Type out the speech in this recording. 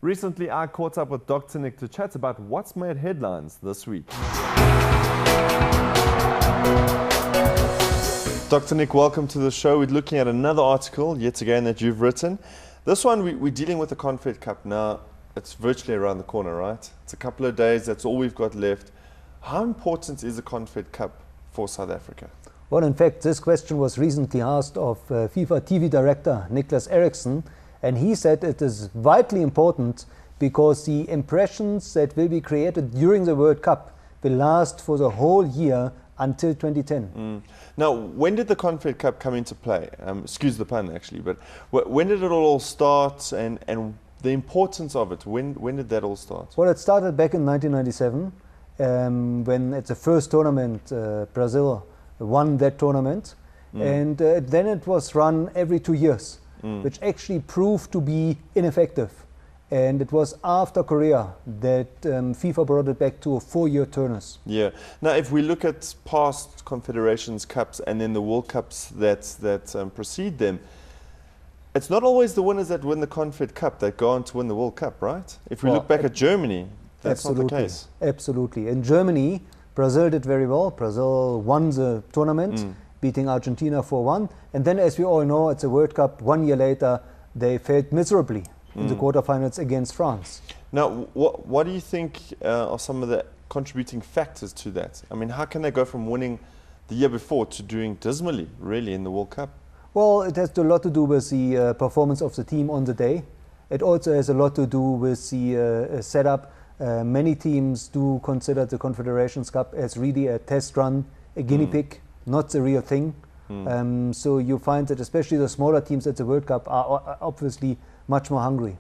Recently, I caught up with Dr. Nick to chat about what's made headlines this week. Dr. Nick, welcome to the show. We're looking at another article, yet again, that you've written. This one, we're dealing with the Confed Cup now. It's virtually around the corner, right? It's a couple of days, that's all we've got left. How important is the Confed Cup for South Africa? Well, in fact, this question was recently asked of FIFA TV director Nikolaus Eberl, and he said it is vitally important because the impressions that will be created during the World Cup will last for the whole year until 2010. Now, when did the Confed Cup come into play? Excuse the pun, actually, but when did it all start and the importance of it? When did that all start? Well, it started back in 1997 when at the first tournament Brazil won that tournament, and then it was run every 2 years, which actually proved to be ineffective. And it was after Korea that FIFA brought it back to a 4-year turnus. Yeah. Now, if we look at past Confederations Cups and then the World Cups that precede them, it's not always the winners that win the Confed Cup that go on to win the World Cup, right? If we look back at Germany, that's not the case. Absolutely. In Germany, Brazil did very well. Brazil won the tournament, beating Argentina 4-1. And then, as we all know, it's a World Cup 1 year later, they failed miserably in the quarterfinals against France. Now, what do you think are some of the contributing factors to that? I mean, how can they go from winning the year before to doing dismally, really, in the World Cup? Well, it has a lot to do with the performance of the team on the day. It also has a lot to do with the setup. Many teams do consider the Confederations Cup as really a test run, a guinea pig, not the real thing. So you find that especially the smaller teams at the World Cup are obviously much more hungry.